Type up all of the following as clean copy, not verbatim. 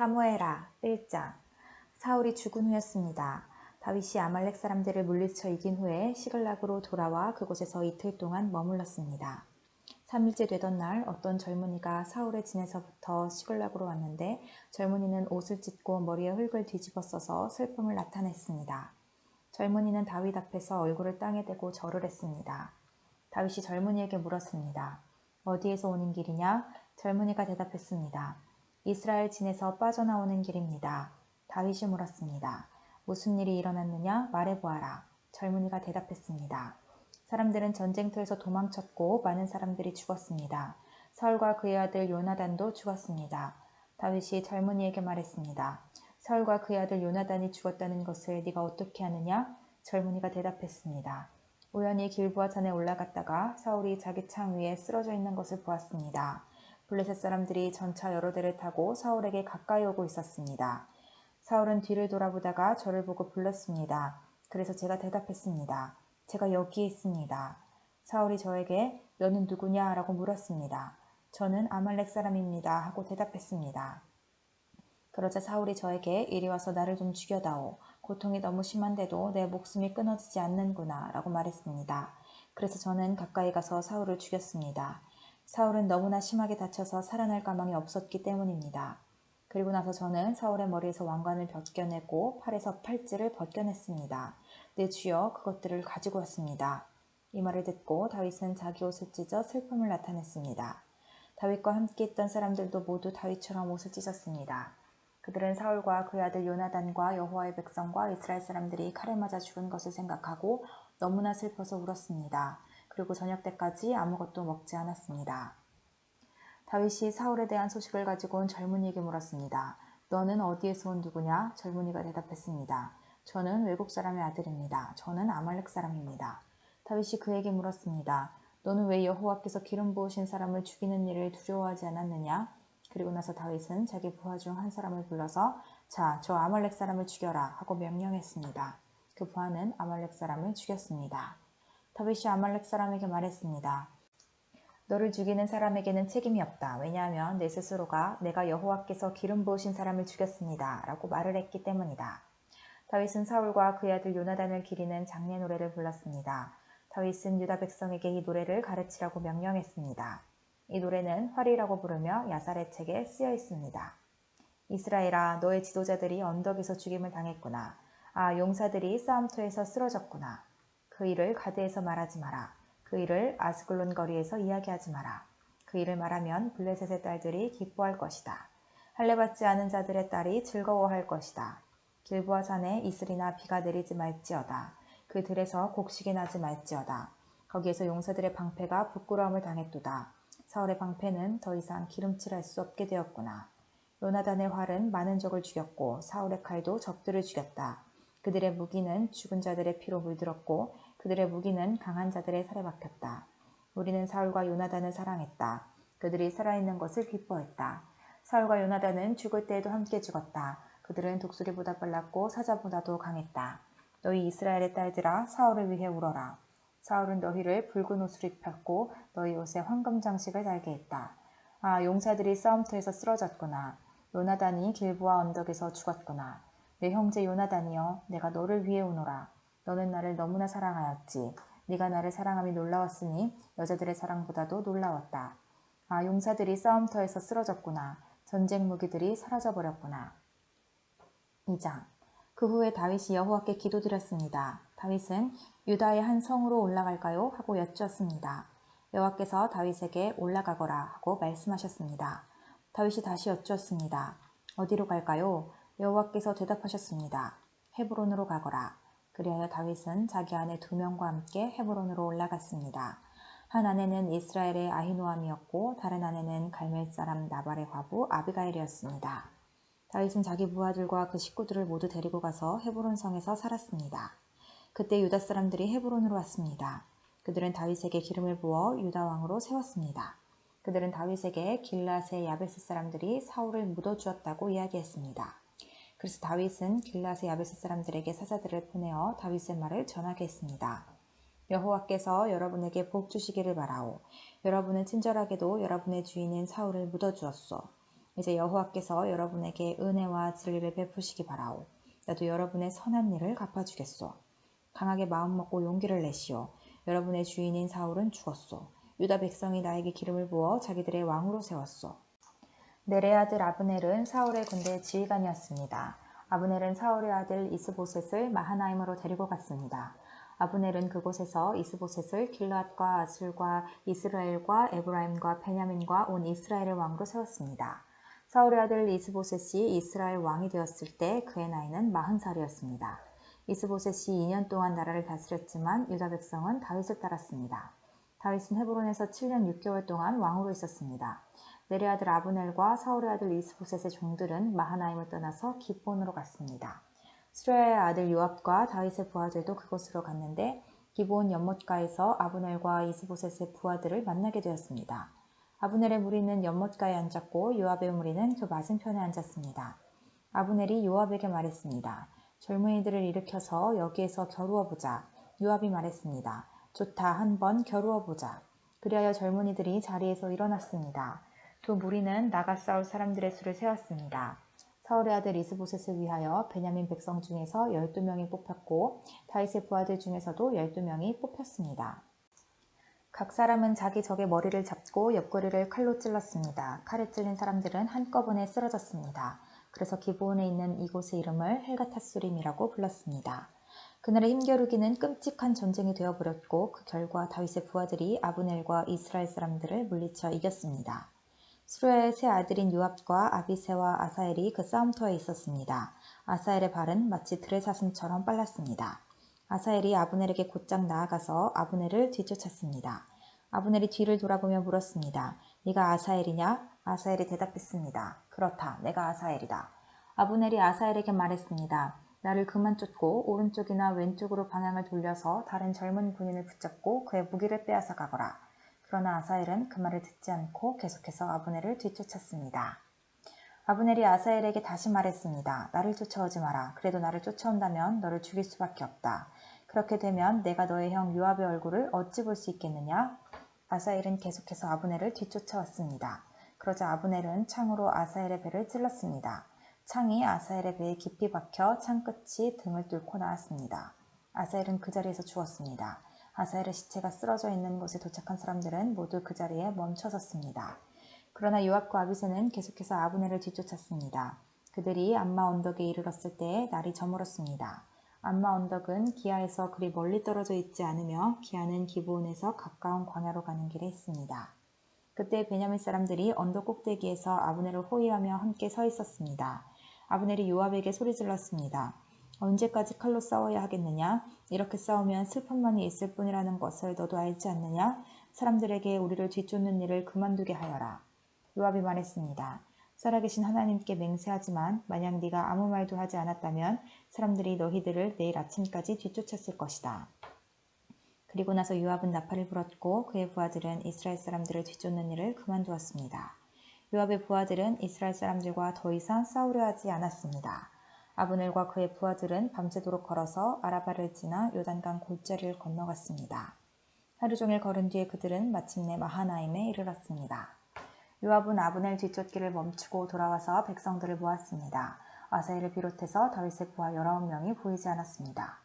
사무엘하 1장. 사울이 죽은 후였습니다. 다윗이 아말렉 사람들을 물리쳐 이긴 후에 시글락으로 돌아와 그곳에서 이틀 동안 머물렀습니다. 3일째 되던 날 어떤 젊은이가 사울의 진에서부터 시글락으로 왔는데 젊은이는 옷을 찢고 머리에 흙을 뒤집어 써서 슬픔을 나타냈습니다. 젊은이는 다윗 앞에서 얼굴을 땅에 대고 절을 했습니다. 다윗이 젊은이에게 물었습니다. 어디에서 오는 길이냐? 젊은이가 대답했습니다. 이스라엘 진에서 빠져나오는 길입니다. 다윗이 물었습니다. 무슨 일이 일어났느냐? 말해보아라. 젊은이가 대답했습니다. 사람들은 전쟁터에서 도망쳤고 많은 사람들이 죽었습니다. 사울과 그의 아들 요나단도 죽었습니다. 다윗이 젊은이에게 말했습니다. 사울과 그의 아들 요나단이 죽었다는 것을 네가 어떻게 아느냐? 젊은이가 대답했습니다. 우연히 길보아 산에 올라갔다가 사울이 자기 창 위에 쓰러져 있는 것을 보았습니다. 블레셋 사람들이 전차 여러 대를 타고 사울에게 가까이 오고 있었습니다. 사울은 뒤를 돌아보다가 저를 보고 불렀습니다. 그래서 제가 대답했습니다. 제가 여기에 있습니다. 사울이 저에게 너는 누구냐? 라고 물었습니다. 저는 아말렉 사람입니다. 하고 대답했습니다. 그러자 사울이 저에게 이리 와서 나를 좀 죽여다오. 고통이 너무 심한데도 내 목숨이 끊어지지 않는구나 라고 말했습니다. 그래서 저는 가까이 가서 사울을 죽였습니다. 사울은 너무나 심하게 다쳐서 살아날 가망이 없었기 때문입니다. 그리고 나서 저는 사울의 머리에서 왕관을 벗겨내고 팔에서 팔찌를 벗겨냈습니다. 내 주여 그것들을 가지고 왔습니다. 이 말을 듣고 다윗은 자기 옷을 찢어 슬픔을 나타냈습니다. 다윗과 함께 있던 사람들도 모두 다윗처럼 옷을 찢었습니다. 그들은 사울과 그의 아들 요나단과 여호와의 백성과 이스라엘 사람들이 칼에 맞아 죽은 것을 생각하고 너무나 슬퍼서 울었습니다. 그리고 저녁 때까지 아무것도 먹지 않았습니다. 다윗이 사울에 대한 소식을 가지고 온 젊은이에게 물었습니다. 너는 어디에서 온 누구냐? 젊은이가 대답했습니다. 저는 외국 사람의 아들입니다. 저는 아말렉 사람입니다. 다윗이 그에게 물었습니다. 너는 왜 여호와께서 기름 부으신 사람을 죽이는 일을 두려워하지 않았느냐? 그리고 나서 다윗은 자기 부하 중 한 사람을 불러서 자, 저 아말렉 사람을 죽여라 하고 명령했습니다. 그 부하는 아말렉 사람을 죽였습니다. 다윗이 아말렉 사람에게 말했습니다. 너를 죽이는 사람에게는 책임이 없다. 왜냐하면 내 스스로가 내가 여호와께서 기름 부으신 사람을 죽였습니다. 라고 말을 했기 때문이다. 다윗은 사울과 그의 아들 요나단을 기리는 장례 노래를 불렀습니다. 다윗은 유다 백성에게 이 노래를 가르치라고 명령했습니다. 이 노래는 활이라고 부르며 야살의 책에 쓰여 있습니다. 이스라엘아, 너의 지도자들이 언덕에서 죽임을 당했구나. 아, 용사들이 싸움터에서 쓰러졌구나. 그 일을 가드에서 말하지 마라. 그 일을 아스글론 거리에서 이야기하지 마라. 그 일을 말하면 블레셋의 딸들이 기뻐할 것이다. 할례받지 않은 자들의 딸이 즐거워할 것이다. 길보아 산에 이슬이나 비가 내리지 말지어다. 그 들에서 곡식이 나지 말지어다. 거기에서 용사들의 방패가 부끄러움을 당했도다. 사울의 방패는 더 이상 기름칠할 수 없게 되었구나. 요나단의 활은 많은 적을 죽였고 사울의 칼도 적들을 죽였다. 그들의 무기는 죽은 자들의 피로 물들었고 그들의 무기는 강한 자들의 살에 박혔다. 우리는 사울과 요나단을 사랑했다. 그들이 살아있는 것을 기뻐했다. 사울과 요나단은 죽을 때에도 함께 죽었다. 그들은 독수리보다 빨랐고 사자보다도 강했다. 너희 이스라엘의 딸들아, 사울을 위해 울어라. 사울은 너희를 붉은 옷을 입혔고 너희 옷에 황금 장식을 달게 했다. 아, 용사들이 싸움터에서 쓰러졌구나. 요나단이 길보아 언덕에서 죽었구나. 내 형제 요나단이여, 내가 너를 위해 우노라. 너는 나를 너무나 사랑하였지. 네가 나를 사랑함이 놀라웠으니 여자들의 사랑보다도 놀라웠다. 아, 용사들이 싸움터에서 쓰러졌구나. 전쟁 무기들이 사라져버렸구나. 2장. 그 후에 다윗이 여호와께 기도드렸습니다. 다윗은 유다의 한 성으로 올라갈까요? 하고 여쭈었습니다. 여호와께서 다윗에게 올라가거라 하고 말씀하셨습니다. 다윗이 다시 여쭈었습니다. 어디로 갈까요? 여호와께서 대답하셨습니다. 헤브론으로 가거라. 그리하여 다윗은 자기 아내 2명과 함께 헤브론으로 올라갔습니다. 한 아내는 이스라엘의 아히노암이었고 다른 아내는 갈멜 사람 나발의 과부 아비가일이었습니다. 다윗은 자기 부하들과 그 식구들을 모두 데리고 가서 헤브론 성에서 살았습니다. 그때 유다 사람들이 헤브론으로 왔습니다. 그들은 다윗에게 기름을 부어 유다 왕으로 세웠습니다. 그들은 다윗에게 길앗의 야베스 사람들이 사울을 묻어주었다고 이야기했습니다. 그래서 다윗은 길앗의 야베스 사람들에게 사자들을 보내어 다윗의 말을 전하게 했습니다. 여호와께서 여러분에게 복 주시기를 바라오. 여러분은 친절하게도 여러분의 주인인 사울을 묻어주었소. 이제 여호와께서 여러분에게 은혜와 진리를 베푸시기 바라오. 나도 여러분의 선한 일을 갚아주겠소. 강하게 마음먹고 용기를 내시오. 여러분의 주인인 사울은 죽었소. 유다 백성이 나에게 기름을 부어 자기들의 왕으로 세웠소. 넬의 아들 아브넬은 사울의 군대 지휘관이었습니다. 아브넬은 사울의 아들 이스보셋을 마하나임으로 데리고 갔습니다. 아브넬은 그곳에서 이스보셋을 길르앗과 아술과 이스라엘과 에브라임과 베냐민과 온 이스라엘의 왕으로 세웠습니다. 사울의 아들 이스보셋이 이스라엘 왕이 되었을 때 그의 나이는 40살이었습니다. 이스보셋이 2년 동안 나라를 다스렸지만 유다 백성은 다윗을 따랐습니다. 다윗은 헤브론에서 7년 6개월 동안 왕으로 있었습니다. 넬의 아들 아브넬과 사울의 아들 이스보셋의 종들은 마하나임을 떠나서 기브온으로 갔습니다. 스루야의 아들 요압과 다윗의 부하들도 그곳으로 갔는데 기브온 연못가에서 아브넬과 이스보셋의 부하들을 만나게 되었습니다. 아브넬의 무리는 연못가에 앉았고 요압의 무리는 그 맞은편에 앉았습니다. 아브넬이 요압에게 말했습니다. 젊은이들을 일으켜서 여기에서 겨루어보자. 요압이 말했습니다. 좋다, 한번 겨루어보자. 그리하여 젊은이들이 자리에서 일어났습니다. 두 무리는 나가 싸울 사람들의 수를 세웠습니다. 사울의 아들 이스보셋을 위하여 베냐민 백성 중에서 12명이 뽑혔고 다윗의 부하들 중에서도 12명이 뽑혔습니다. 각 사람은 자기 적의 머리를 잡고 옆구리를 칼로 찔렀습니다. 칼에 찔린 사람들은 한꺼번에 쓰러졌습니다. 그래서 기브온에 있는 이곳의 이름을 헬가타수림이라고 불렀습니다. 그날의 힘겨루기는 끔찍한 전쟁이 되어버렸고 그 결과 다윗의 부하들이 아브넬과 이스라엘 사람들을 물리쳐 이겼습니다. 스루야의 세 아들인 요압과 아비새와 아사엘이 그 싸움터에 있었습니다. 아사엘의 발은 마치 들의 사슴처럼 빨랐습니다. 아사엘이 아브넬에게 곧장 나아가서 아브넬을 뒤쫓았습니다. 아브넬이 뒤를 돌아보며 물었습니다. 네가 아사엘이냐? 아사엘이 대답했습니다. 그렇다. 내가 아사엘이다. 아브넬이 아사엘에게 말했습니다. 나를 그만 쫓고 오른쪽이나 왼쪽으로 방향을 돌려서 다른 젊은 군인을 붙잡고 그의 무기를 빼앗아 가거라. 그러나 아사엘은 그 말을 듣지 않고 계속해서 아브넬을 뒤쫓았습니다. 아브넬이 아사엘에게 다시 말했습니다. 나를 쫓아오지 마라. 그래도 나를 쫓아온다면 너를 죽일 수밖에 없다. 그렇게 되면 내가 너의 형 요압의 얼굴을 어찌 볼 수 있겠느냐? 아사엘은 계속해서 아브넬을 뒤쫓아왔습니다. 그러자 아브넬은 창으로 아사엘의 배를 찔렀습니다. 창이 아사엘의 배에 깊이 박혀 창 끝이 등을 뚫고 나왔습니다. 아사엘은 그 자리에서 죽었습니다. 아사엘의 시체가 쓰러져 있는 곳에 도착한 사람들은 모두 그 자리에 멈춰섰습니다. 그러나 요압과 아비새는 계속해서 아브넬을 뒤쫓았습니다. 그들이 암마 언덕에 이르렀을 때에 날이 저물었습니다. 암마 언덕은 기아에서 그리 멀리 떨어져 있지 않으며 기아는 기브온에서 가까운 광야로 가는 길에 있습니다. 그때 베냐민 사람들이 언덕 꼭대기에서 아브넬을 호위하며 함께 서 있었습니다. 아브넬이 요압에게 소리질렀습니다. 언제까지 칼로 싸워야 하겠느냐? 이렇게 싸우면 슬픔만이 있을 뿐이라는 것을 너도 알지 않느냐? 사람들에게 우리를 뒤쫓는 일을 그만두게 하여라. 요압이 말했습니다. 살아계신 하나님께 맹세하지만 만약 네가 아무 말도 하지 않았다면 사람들이 너희들을 내일 아침까지 뒤쫓았을 것이다. 그리고 나서 요압은 나팔을 불었고 그의 부하들은 이스라엘 사람들을 뒤쫓는 일을 그만두었습니다. 요압의 부하들은 이스라엘 사람들과 더 이상 싸우려 하지 않았습니다. 아브넬과 그의 부하들은 밤새도록 걸어서 아라바를 지나 요단강 골짜기를 건너갔습니다. 하루 종일 걸은 뒤에 그들은 마침내 마하나임에 이르렀습니다. 요압은 아브넬 뒤쫓기를 멈추고 돌아와서 백성들을 모았습니다. 아사엘을 비롯해서 다윗의 부하 19명이 보이지 않았습니다.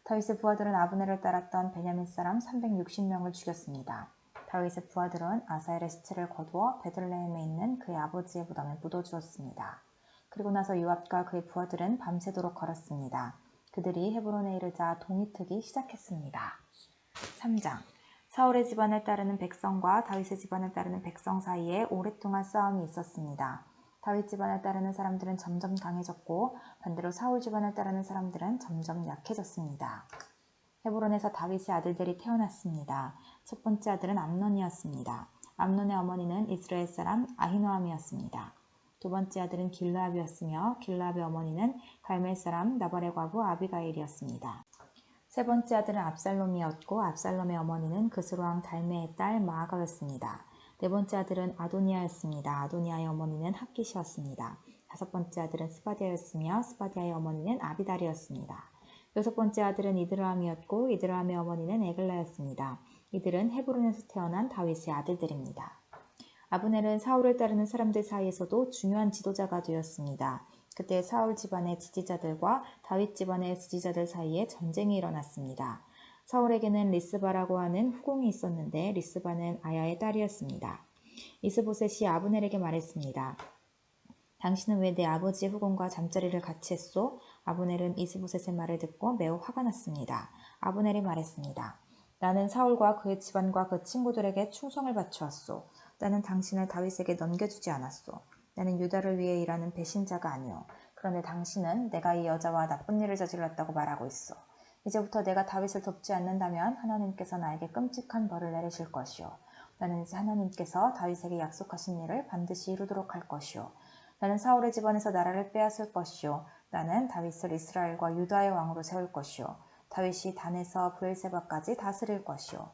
다윗의 부하들은 아브넬을 따랐던 베냐민 사람 360명을 죽였습니다. 다윗의 부하들은 아사엘의 시체를 거두어 베들레헴에 있는 그의 아버지의 무덤에 묻어주었습니다. 그리고 나서 요압과 그의 부하들은 밤새도록 걸었습니다. 그들이 헤브론에 이르자 동이 트기 시작했습니다. 3장 사울의 집안을 따르는 백성과 다윗의 집안을 따르는 백성 사이에 오랫동안 싸움이 있었습니다. 다윗 집안을 따르는 사람들은 점점 강해졌고 반대로 사울 집안을 따르는 사람들은 점점 약해졌습니다. 헤브론에서 다윗의 아들들이 태어났습니다. 첫 번째 아들은 암논이었습니다. 암논의 어머니는 이스라엘 사람 아히노암이었습니다. 두 번째 아들은 길르압이었으며 길르압의 어머니는 갈멜 사람 나발의 과부 아비가일이었습니다. 세 번째 아들은 압살롬이었고 압살롬의 어머니는 그스로왕 달메의 딸 마아가였습니다. 네 번째 아들은 아도니아였습니다. 아도니아의 어머니는 핫깃이었습니다. 다섯 번째 아들은 스바디아였으며 스바디아의 어머니는 아비달이었습니다. 여섯 번째 아들은 이드라함이었고 이드라함의 어머니는 에글라였습니다. 이들은 헤브론에서 태어난 다윗의 아들들입니다. 아브넬은 사울을 따르는 사람들 사이에서도 중요한 지도자가 되었습니다. 그때 사울 집안의 지지자들과 다윗 집안의 지지자들 사이에 전쟁이 일어났습니다. 사울에게는 리스바라고 하는 후궁이 있었는데 리스바는 아야의 딸이었습니다. 이스보셋이 아브넬에게 말했습니다. 당신은 왜 내 아버지의 후궁과 잠자리를 같이 했소? 아브넬은 이스보셋의 말을 듣고 매우 화가 났습니다. 아브넬이 말했습니다. 나는 사울과 그의 집안과 그 친구들에게 충성을 바쳐왔소. 나는 당신을 다윗에게 넘겨주지 않았소. 나는 유다를 위해 일하는 배신자가 아니오. 그런데 당신은 내가 이 여자와 나쁜 일을 저질렀다고 말하고 있어. 이제부터 내가 다윗을 돕지 않는다면 하나님께서 나에게 끔찍한 벌을 내리실 것이오. 나는 이제 하나님께서 다윗에게 약속하신 일을 반드시 이루도록 할 것이오. 나는 사울의 집안에서 나라를 빼앗을 것이요. 나는 다윗을 이스라엘과 유다의 왕으로 세울 것이요. 다윗이 단에서 브엘세바까지 다스릴 것이요.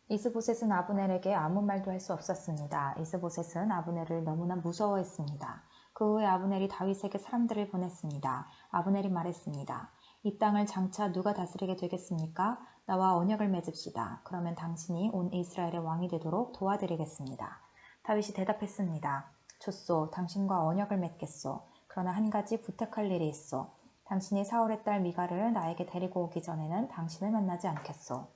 이스보셋은 아브넬에게 아무 말도 할 수 없었습니다. 이스보셋은 아브넬을 너무나 무서워했습니다. 그 후에 아브넬이 다윗에게 사람들을 보냈습니다. 아브넬이 말했습니다. 이 땅을 장차 누가 다스리게 되겠습니까? 나와 언약을 맺읍시다. 그러면 당신이 온 이스라엘의 왕이 되도록 도와드리겠습니다. 다윗이 대답했습니다. 좋소. 당신과 언약을 맺겠소. 그러나 한 가지 부탁할 일이 있소. 당신이 사울의 딸 미갈을 나에게 데리고 오기 전에는 당신을 만나지 않겠소.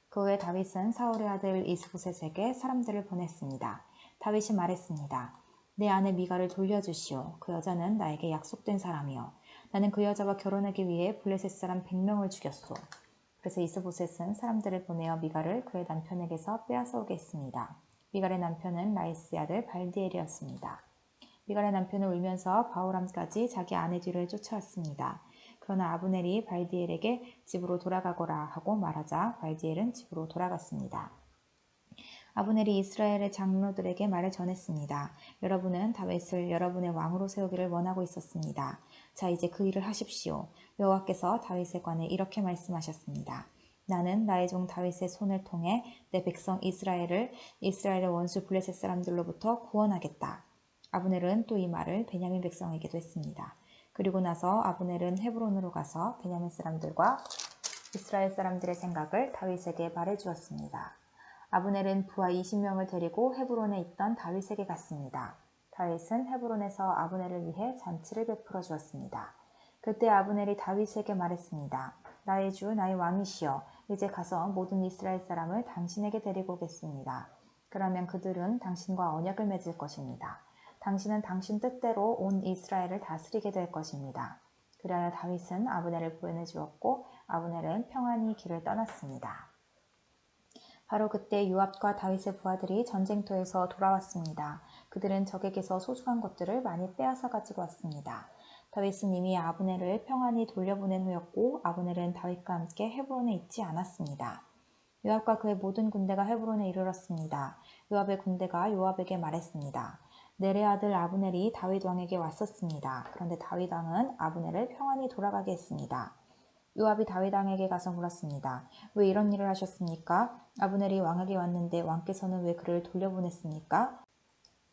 그 후에 다윗은 사울의 아들 이스보셋에게 사람들을 보냈습니다. 다윗이 말했습니다. 내 아내 미갈을 돌려주시오. 그 여자는 나에게 약속된 사람이요. 나는 그 여자와 결혼하기 위해 블레셋 사람 100명을 죽였소. 그래서 이스보셋은 사람들을 보내어 미갈을 그의 남편에게서 빼앗아오게 했습니다. 미갈의 남편은 라이스의 아들 발디엘이었습니다. 미갈의 남편은 울면서 바후람까지 자기 아내 뒤를 쫓아왔습니다. 그러나 아브넬이 발디엘에게 집으로 돌아가거라 하고 말하자 발디엘은 집으로 돌아갔습니다. 아브넬이 이스라엘의 장로들에게 말을 전했습니다. 여러분은 다윗을 여러분의 왕으로 세우기를 원하고 있었습니다. 자, 이제 그 일을 하십시오. 여호와께서 다윗에 관해 이렇게 말씀하셨습니다. 나는 나의 종 다윗의 손을 통해 내 백성 이스라엘의 원수 블레셋 사람들로부터 구원하겠다. 아브넬은 또 이 말을 베냐민 백성에게도 했습니다. 그리고 나서 아브넬은 헤브론으로 가서 베냐민 사람들과 이스라엘 사람들의 생각을 다윗에게 말해주었습니다. 아브넬은 부하 20명을 데리고 헤브론에 있던 다윗에게 갔습니다. 다윗은 헤브론에서 아브넬을 위해 잔치를 베풀어 주었습니다. 그때 아브넬이 다윗에게 말했습니다. 나의 주, 나의 왕이시여, 이제 가서 모든 이스라엘 사람을 당신에게 데리고 오겠습니다. 그러면 그들은 당신과 언약을 맺을 것입니다. 당신은 당신 뜻대로 온 이스라엘을 다스리게 될 것입니다. 그리하여 다윗은 아브넬을 보내주었고 아브넬은 평안히 길을 떠났습니다. 바로 그때 요압과 다윗의 부하들이 전쟁터에서 돌아왔습니다. 그들은 적에게서 소중한 것들을 많이 빼앗아 가지고 왔습니다. 다윗은 이미 아브넬을 평안히 돌려보낸 후였고 아브넬은 다윗과 함께 헤브론에 있지 않았습니다. 요압과 그의 모든 군대가 헤브론에 이르렀습니다. 요압의 군대가 요압에게 말했습니다. 넬의 아들 아브넬이 다윗 왕에게 왔었습니다. 그런데 다윗 왕은 아브넬을 평안히 돌아가게 했습니다. 요압이 다윗 왕에게 가서 물었습니다. 왜 이런 일을 하셨습니까? 아브넬이 왕에게 왔는데 왕께서는 왜 그를 돌려보냈습니까?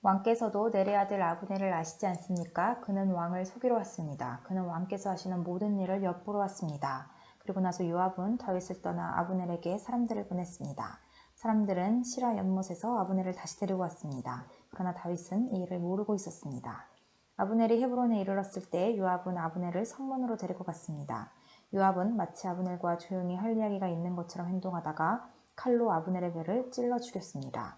왕께서도 넬의 아들 아브넬을 아시지 않습니까? 그는 왕을 속이러 왔습니다. 그는 왕께서 하시는 모든 일을 엿보러 왔습니다. 그리고 나서 요압은 다윗을 떠나 아브넬에게 사람들을 보냈습니다. 사람들은 시라 연못에서 아브넬을 다시 데리고 왔습니다. 그러나 다윗은 이 일을 모르고 있었습니다. 아브넬이 헤브론에 이르렀을 때 요압은 아브넬을 성문으로 데리고 갔습니다. 요압은 마치 아브넬과 조용히 할 이야기가 있는 것처럼 행동하다가 칼로 아브넬의 배를 찔러 죽였습니다.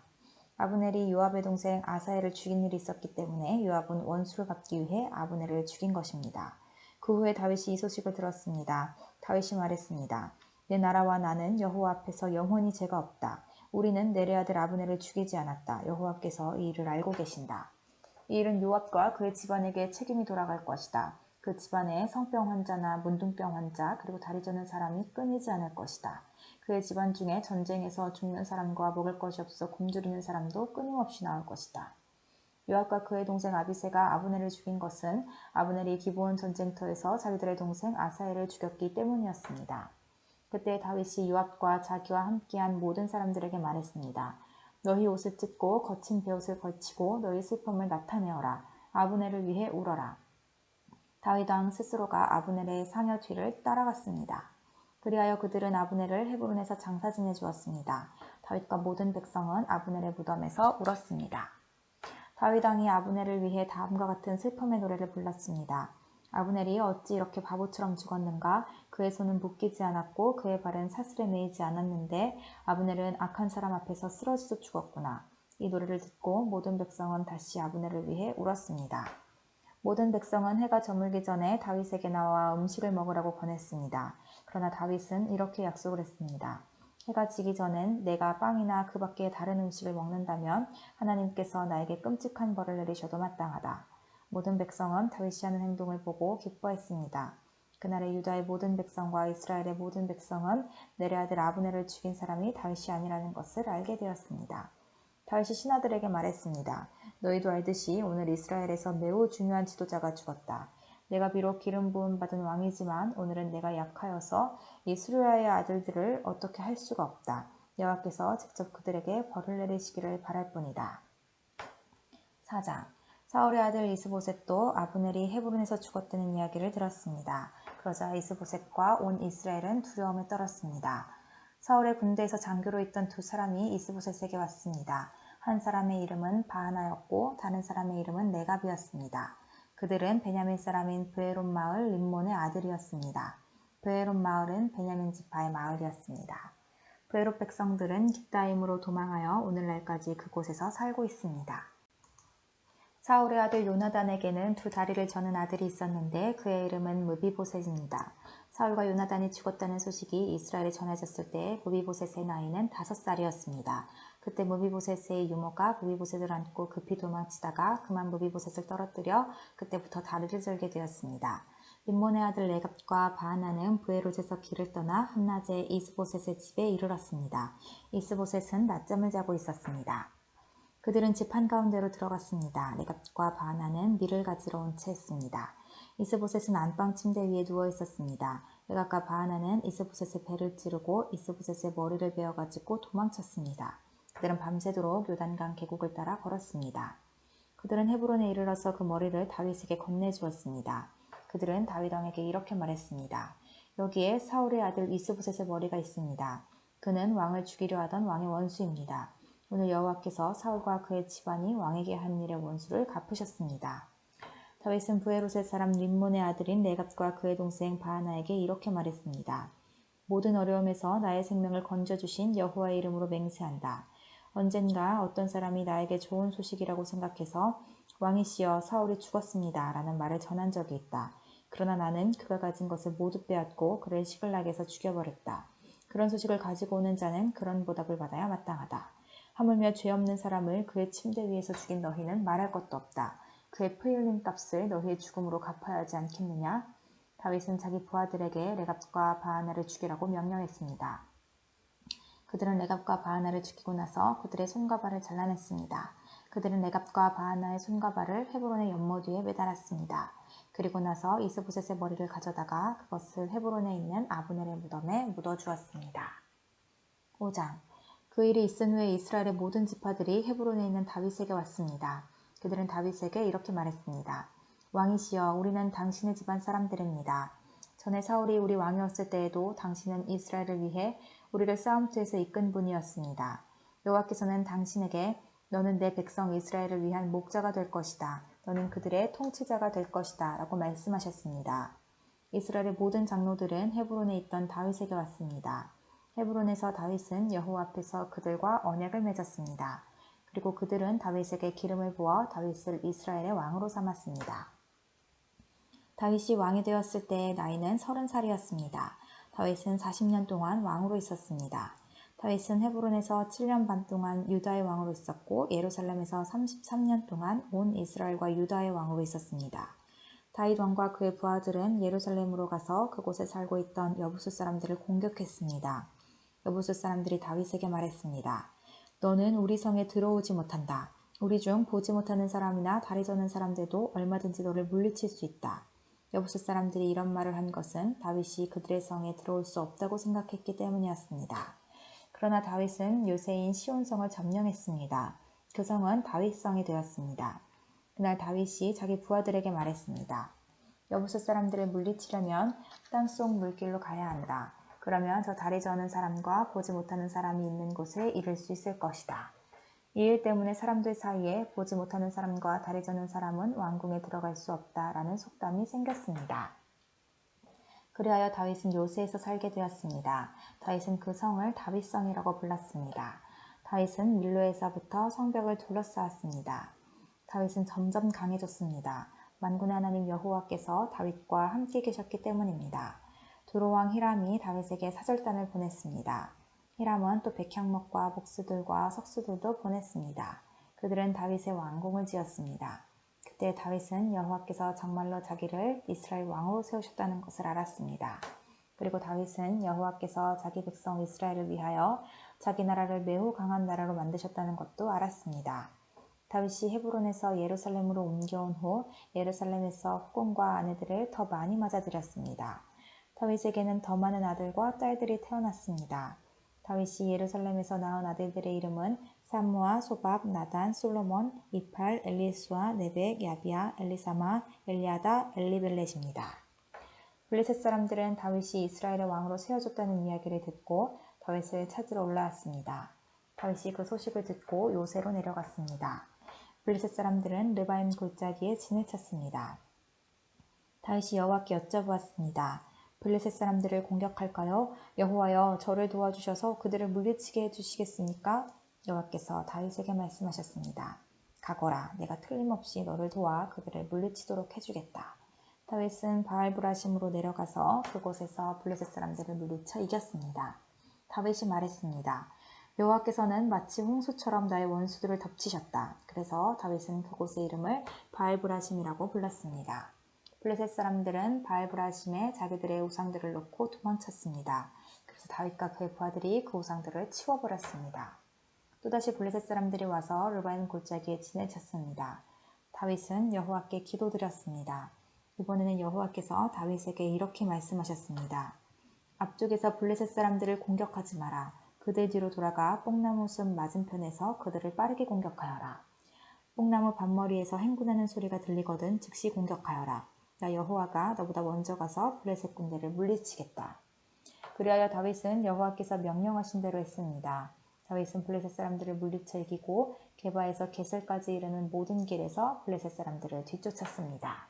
아브넬이 요압의 동생 아사엘을 죽인 일이 있었기 때문에 요압은 원수를 갚기 위해 아브넬을 죽인 것입니다. 그 후에 다윗이 이 소식을 들었습니다. 다윗이 말했습니다. 내 나라와 나는 여호와 앞에서 영원히 죄가 없다. 우리는 넬의 아들 아브넬을 죽이지 않았다. 여호와께서 이 일을 알고 계신다. 이 일은 요압과 그의 집안에게 책임이 돌아갈 것이다. 그 집안에 성병 환자나 문둥병 환자 그리고 다리 저는 사람이 끊이지 않을 것이다. 그의 집안 중에 전쟁에서 죽는 사람과 먹을 것이 없어 굶주리는 사람도 끊임없이 나올 것이다. 요압과 그의 동생 아비새가 아브넬을 죽인 것은 아브넬이 기브온 전쟁터에서 자기들의 동생 아사엘을 죽였기 때문이었습니다. 그때 다윗이 요압과 자기와 함께한 모든 사람들에게 말했습니다. 너희 옷을 찢고 거친 베옷을 걸치고 너희 슬픔을 나타내어라. 아브넬을 위해 울어라. 다윗 왕 스스로가 아브넬의 상여 뒤를 따라갔습니다. 그리하여 그들은 아브넬을 헤브론에서 장사 지내주었습니다. 다윗과 모든 백성은 아브넬의 무덤에서 울었습니다. 다윗 왕이 아브넬을 위해 다음과 같은 슬픔의 노래를 불렀습니다. 아브넬이 어찌 이렇게 바보처럼 죽었는가? 그의 손은 묶이지 않았고 그의 발은 사슬에 매이지 않았는데 아브넬은 악한 사람 앞에서 쓰러져서 죽었구나. 이 노래를 듣고 모든 백성은 다시 아브넬을 위해 울었습니다. 모든 백성은 해가 저물기 전에 다윗에게 나와 음식을 먹으라고 권했습니다. 그러나 다윗은 이렇게 약속을 했습니다. 해가 지기 전엔 내가 빵이나 그 밖에 다른 음식을 먹는다면 하나님께서 나에게 끔찍한 벌을 내리셔도 마땅하다. 모든 백성은 다윗이 하는 행동을 보고 기뻐했습니다. 그날의 유다의 모든 백성과 이스라엘의 모든 백성은 넬의 아들 아브넬을 죽인 사람이 다윗이 아니라는 것을 알게 되었습니다. 다윗이 신하들에게 말했습니다. 너희도 알듯이 오늘 이스라엘에서 매우 중요한 지도자가 죽었다. 내가 비록 기름 부음 받은 왕이지만 오늘은 내가 약하여서 이 수르야의 아들들을 어떻게 할 수가 없다. 여호와께서 직접 그들에게 벌을 내리시기를 바랄 뿐이다. 4장 사울의 아들 이스보셋도 아브넬이 헤브론에서 죽었다는 이야기를 들었습니다. 그러자 이스보셋과 온 이스라엘은 두려움에 떨었습니다. 사울의 군대에서 장교로 있던 두 사람이 이스보셋에게 왔습니다. 한 사람의 이름은 바하나였고 다른 사람의 이름은 네갑이었습니다. 그들은 베냐민 사람인 브에롯 마을 림몬의 아들이었습니다. 브에롯 마을은 베냐민 지파의 마을이었습니다. 브에롯 백성들은 깃다임으로 도망하여 오늘날까지 그곳에서 살고 있습니다. 사울의 아들 요나단에게는 두 다리를 저는 아들이 있었는데 그의 이름은 무비보셋입니다. 사울과 요나단이 죽었다는 소식이 이스라엘에 전해졌을 때 무비보셋의 나이는 5살이었습니다. 그때 무비보셋의 유모가 무비보셋을 안고 급히 도망치다가 그만 무비보셋을 떨어뜨려 그때부터 다리를 절게 되었습니다. 림몬의 아들 레갑과 바하나는 브에롯에서 길을 떠나 한낮에 이스보셋의 집에 이르렀습니다. 이스보셋은 낮잠을 자고 있었습니다. 그들은 집 한가운데로 들어갔습니다. 레갑과 바하나는 밀을 가지러 온 채였습니다. 이스보셋은 안방 침대 위에 누워 있었습니다. 레갑과 바하나는 이스보셋의 배를 찌르고 이스보셋의 머리를 베어가지고 도망쳤습니다. 그들은 밤새도록 요단강 계곡을 따라 걸었습니다. 그들은 헤브론에 이르러서 그 머리를 다윗에게 건네주었습니다. 그들은 다윗 왕에게 이렇게 말했습니다. 여기에 사울의 아들 이스보셋의 머리가 있습니다. 그는 왕을 죽이려 하던 왕의 원수입니다. 오늘 여호와께서 사울과 그의 집안이 왕에게 한 일의 원수를 갚으셨습니다. 다윗은 브에롯의 사람 림몬의 아들인 네갑과 그의 동생 바하나에게 이렇게 말했습니다. 모든 어려움에서 나의 생명을 건져주신 여호와의 이름으로 맹세한다. 언젠가 어떤 사람이 나에게 좋은 소식이라고 생각해서 왕이시여 사울이 죽었습니다 라는 말을 전한 적이 있다. 그러나 나는 그가 가진 것을 모두 빼앗고 그를 시글락에서 죽여버렸다. 그런 소식을 가지고 오는 자는 그런 보답을 받아야 마땅하다. 하물며 죄 없는 사람을 그의 침대 위에서 죽인 너희는 말할 것도 없다. 그의 피 흘린 값을 너희의 죽음으로 갚아야 하지 않겠느냐? 다윗은 자기 부하들에게 레갑과 바하나를 죽이라고 명령했습니다. 그들은 레갑과 바하나를 죽이고 나서 그들의 손과 발을 잘라냈습니다. 그들은 레갑과 바하나의 손과 발을 헤브론의 연못 위에 매달았습니다. 그리고 나서 이스보셋의 머리를 가져다가 그것을 헤브론에 있는 아브넬의 무덤에 묻어주었습니다. 5장 그 일이 있은 후에 이스라엘의 모든 지파들이 헤브론에 있는 다윗에게 왔습니다. 그들은 다윗에게 이렇게 말했습니다. 왕이시여, 우리는 당신의 집안 사람들입니다. 전에 사울이 우리 왕이었을 때에도 당신은 이스라엘을 위해 우리를 싸움터에서 이끈 분이었습니다. 여호와께서는 당신에게 너는 내 백성 이스라엘을 위한 목자가 될 것이다. 너는 그들의 통치자가 될 것이다. 라고 말씀하셨습니다. 이스라엘의 모든 장로들은 헤브론에 있던 다윗에게 왔습니다. 헤브론에서 다윗은 여호와 앞에서 그들과 언약을 맺었습니다. 그리고 그들은 다윗에게 기름을 부어 다윗을 이스라엘의 왕으로 삼았습니다. 다윗이 왕이 되었을 때의 나이는 30살이었습니다. 다윗은 40년 동안 왕으로 있었습니다. 다윗은 헤브론에서 7년 반 동안 유다의 왕으로 있었고 예루살렘에서 33년 동안 온 이스라엘과 유다의 왕으로 있었습니다. 다윗 왕과 그의 부하들은 예루살렘으로 가서 그곳에 살고 있던 여부수 사람들을 공격했습니다. 여부수 사람들이 다윗에게 말했습니다. 너는 우리 성에 들어오지 못한다. 우리 중 보지 못하는 사람이나 다리 저는 사람들도 얼마든지 너를 물리칠 수 있다. 여부수 사람들이 이런 말을 한 것은 다윗이 그들의 성에 들어올 수 없다고 생각했기 때문이었습니다. 그러나 다윗은 요새인 시온성을 점령했습니다. 그 성은 다윗성이 되었습니다. 그날 다윗이 자기 부하들에게 말했습니다. 여부수 사람들을 물리치려면 땅속 물길로 가야 한다. 그러면 저 다리 저는 사람과 보지 못하는 사람이 있는 곳에 이를 수 있을 것이다. 이 일 때문에 사람들 사이에 보지 못하는 사람과 다리 저는 사람은 왕궁에 들어갈 수 없다라는 속담이 생겼습니다. 그리하여 다윗은 요새에서 살게 되었습니다. 다윗은 그 성을 다윗성이라고 불렀습니다. 다윗은 밀로에서부터 성벽을 둘러싸았습니다. 다윗은 점점 강해졌습니다. 만군의 하나님 여호와께서 다윗과 함께 계셨기 때문입니다. 두로왕 히람이 다윗에게 사절단을 보냈습니다. 히람은 또 백향목과 목수들과 석수들도 보냈습니다. 그들은 다윗의 왕궁을 지었습니다. 그때 다윗은 여호와께서 정말로 자기를 이스라엘 왕으로 세우셨다는 것을 알았습니다. 그리고 다윗은 여호와께서 자기 백성 이스라엘을 위하여 자기 나라를 매우 강한 나라로 만드셨다는 것도 알았습니다. 다윗이 헤브론에서 예루살렘으로 옮겨온 후 예루살렘에서 후궁과 아내들을 더 많이 맞아들였습니다. 다윗에게는 더 많은 아들과 딸들이 태어났습니다. 다윗이 예루살렘에서 낳은 아들들의 이름은 삼무아, 소밥, 나단, 솔로몬, 이팔, 엘리수아, 네벡, 야비야, 엘리사마, 엘리아다, 엘리벨렛입니다. 블레셋 사람들은 다윗이 이스라엘의 왕으로 세워졌다는 이야기를 듣고 다윗을 찾으러 올라왔습니다. 다윗이 그 소식을 듣고 요새로 내려갔습니다. 블레셋 사람들은 르바임 골짜기에 진을 쳤습니다. 다윗이 여호와께 여쭤보았습니다. 블레셋 사람들을 공격할까요? 여호와여, 저를 도와주셔서 그들을 물리치게 해주시겠습니까? 여호와께서 다윗에게 말씀하셨습니다. 가거라, 내가 틀림없이 너를 도와 그들을 물리치도록 해주겠다. 다윗은 바알브라심으로 내려가서 그곳에서 블레셋 사람들을 물리쳐 이겼습니다. 다윗이 말했습니다. 여호와께서는 마치 홍수처럼 나의 원수들을 덮치셨다. 그래서 다윗은 그곳의 이름을 바알브라심이라고 불렀습니다. 블레셋 사람들은 바알브라심에 자기들의 우상들을 놓고 도망쳤습니다. 그래서 다윗과 그의 부하들이 그 우상들을 치워버렸습니다. 또다시 블레셋 사람들이 와서 르바임 골짜기에 진을 쳤습니다. 다윗은 여호와께 기도드렸습니다. 이번에는 여호와께서 다윗에게 이렇게 말씀하셨습니다. 앞쪽에서 블레셋 사람들을 공격하지 마라. 그들 뒤로 돌아가 뽕나무 숲 맞은편에서 그들을 빠르게 공격하여라. 뽕나무 밭머리에서 행군하는 소리가 들리거든 즉시 공격하여라. 나 여호와가 너보다 먼저 가서 블레셋 군대를 물리치겠다. 그리하여 다윗은 여호와께서 명령하신 대로 했습니다. 다윗은 블레셋 사람들을 물리쳐 이기고 게바에서 게셀까지 이르는 모든 길에서 블레셋 사람들을 뒤쫓았습니다.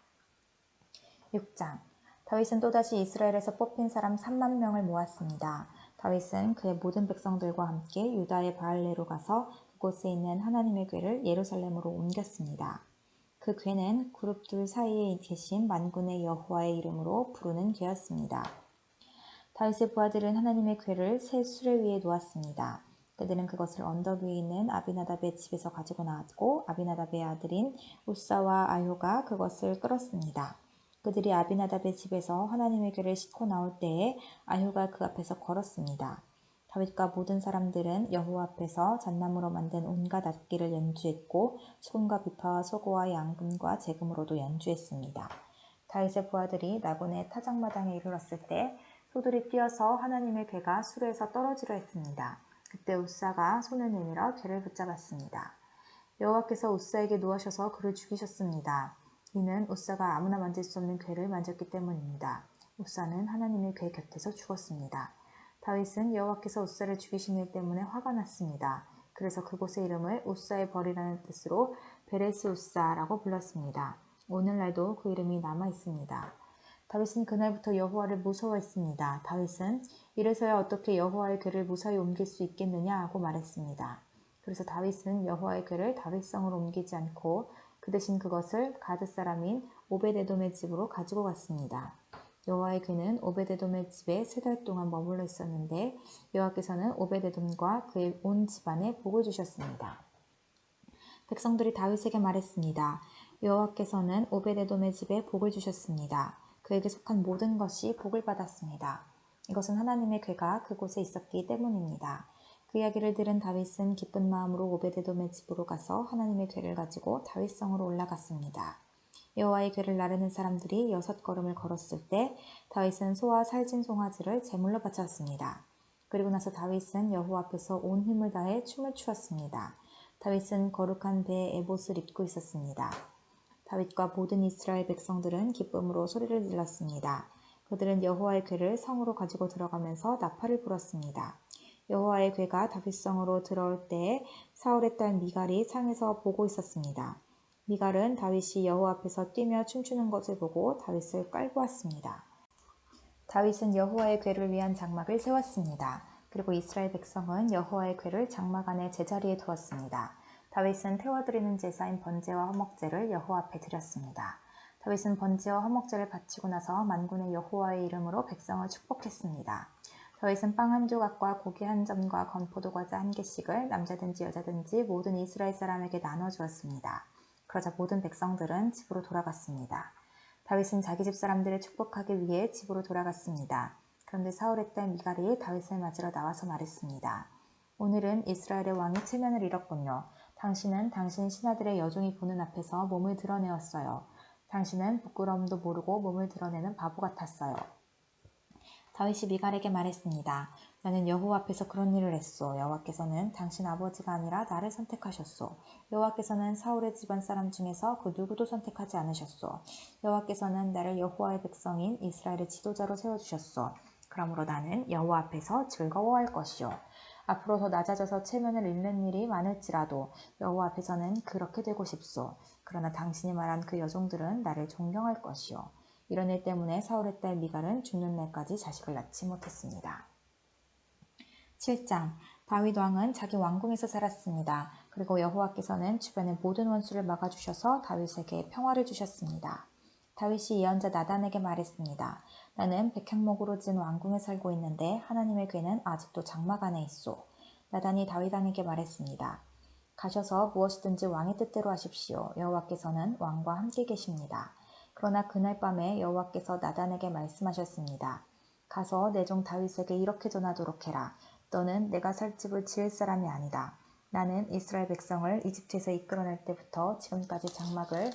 6장. 다윗은 또다시 이스라엘에서 뽑힌 사람 3만 명을 모았습니다. 다윗은 그의 모든 백성들과 함께 유다의 바알레로 가서 그곳에 있는 하나님의 궤를 예루살렘으로 옮겼습니다. 그 궤는 그룹들 사이에 계신 만군의 여호와의 이름으로 부르는 궤였습니다. 다윗의 부하들은 하나님의 궤를 새 수레 위에 놓았습니다. 그들은 그것을 언덕 위에 있는 아비나답의 집에서 가지고 나왔고 아비나답의 아들인 우사와 아효가 그것을 끌었습니다. 그들이 아비나답의 집에서 하나님의 궤를 싣고 나올 때에 아효가 그 앞에서 걸었습니다. 다윗과 모든 사람들은 여호와 앞에서 잣나무로 만든 온갖 악기를 연주했고 수금과 비파와 소고와 양금과 재금으로도 연주했습니다. 다윗의 부하들이 나곤의 타작마당에 이르렀을 때 소들이 뛰어서 하나님의 궤가 수레에서 떨어지려 했습니다. 그때 우사가 손을 내밀어 궤를 붙잡았습니다. 여호와께서 우사에게 노하셔서 그를 죽이셨습니다. 이는 우사가 아무나 만질 수 없는 궤를 만졌기 때문입니다. 우사는 하나님의 궤 곁에서 죽었습니다. 다윗은 여호와께서 우사를 죽이신 일 때문에 화가 났습니다. 그래서 그곳의 이름을 우사의 벌이라는 뜻으로 베레스 우사라고 불렀습니다. 오늘날도 그 이름이 남아 있습니다. 다윗은 그날부터 여호와를 무서워했습니다. 다윗은 이래서야 어떻게 여호와의 궤를 무사히 옮길 수 있겠느냐 하고 말했습니다. 그래서 다윗은 여호와의 궤를 다윗성으로 옮기지 않고 그 대신 그것을 가드 사람인 오베데돔의 집으로 가지고 갔습니다. 여호와의 궤는 오베데돔의 집에 3달 동안 머물러 있었는데 여호와께서는 오베데돔과 그의 온 집안에 복을 주셨습니다. 백성들이 다윗에게 말했습니다. 여호와께서는 오베데돔의 집에 복을 주셨습니다. 그에게 속한 모든 것이 복을 받았습니다. 이것은 하나님의 궤가 그곳에 있었기 때문입니다. 그 이야기를 들은 다윗은 기쁜 마음으로 오베데돔의 집으로 가서 하나님의 궤를 가지고 다윗성으로 올라갔습니다. 여호와의 궤를 나르는 사람들이 6걸음을 걸었을 때 다윗은 소와 살진 송아지를 제물로 바쳤습니다. 그리고 나서 다윗은 여호와 앞에서 온 힘을 다해 춤을 추었습니다. 다윗은 거룩한 배에 에봇을 입고 있었습니다. 다윗과 모든 이스라엘 백성들은 기쁨으로 소리를 질렀습니다. 그들은 여호와의 궤를 성으로 가지고 들어가면서 나팔을 불었습니다. 여호와의 궤가 다윗성으로 들어올 때에 사울의 딸 미갈이 상에서 보고 있었습니다. 미갈은 다윗이 여호와 앞에서 뛰며 춤추는 것을 보고 다윗을 깔보았습니다. 다윗은 여호와의 궤를 위한 장막을 세웠습니다. 그리고 이스라엘 백성은 여호와의 궤를 장막 안에 제자리에 두었습니다. 다윗은 태워드리는 제사인 번제와 화목제를 여호와 앞에 드렸습니다. 다윗은 번제와 화목제를 바치고 나서 만군의 여호와의 이름으로 백성을 축복했습니다. 다윗은 빵 한 조각과 고기 한 점과 건포도 과자 한 개씩을 남자든지 여자든지 모든 이스라엘 사람에게 나눠주었습니다. 그러자 모든 백성들은 집으로 돌아갔습니다. 다윗은 자기 집 사람들을 축복하기 위해 집으로 돌아갔습니다. 그런데 사울의 딸 미갈이 다윗을 맞으러 나와서 말했습니다. 오늘은 이스라엘의 왕이 체면을 잃었군요. 당신은 당신 신하들의 여종이 보는 앞에서 몸을 드러내었어요. 당신은 부끄러움도 모르고 몸을 드러내는 바보 같았어요. 다윗이 미갈에게 말했습니다. 나는 여호와 앞에서 그런 일을 했소. 여호와께서는 당신 아버지가 아니라 나를 선택하셨소. 여호와께서는 사울의 집안 사람 중에서 그 누구도 선택하지 않으셨소. 여호와께서는 나를 여호와의 백성인 이스라엘의 지도자로 세워주셨소. 그러므로 나는 여호와 앞에서 즐거워할 것이요. 앞으로 더 낮아져서 체면을 잃는 일이 많을지라도 여호와 앞에서는 그렇게 되고 싶소. 그러나 당신이 말한 그 여종들은 나를 존경할 것이요. 이런 일 때문에 사울의 딸 미갈은 죽는 날까지 자식을 낳지 못했습니다. 7장 다윗 왕은 자기 왕궁에서 살았습니다. 그리고 여호와께서는 주변의 모든 원수를 막아주셔서 다윗에게 평화를 주셨습니다. 다윗이 예언자 나단에게 말했습니다. 나는 백향목으로 지은 왕궁에 살고 있는데 하나님의 궤는 아직도 장막 안에 있소. 나단이 다윗 왕에게 말했습니다. 가셔서 무엇이든지 왕의 뜻대로 하십시오. 여호와께서는 왕과 함께 계십니다. 그러나 그날 밤에 여호와께서 나단에게 말씀하셨습니다. 가서 내 종 다윗에게 이렇게 전하도록 해라. 너는 내가 살 집을 지을 사람이 아니다. 나는 이스라엘 백성을 이집트에서 이끌어낼 때부터 지금까지 장막을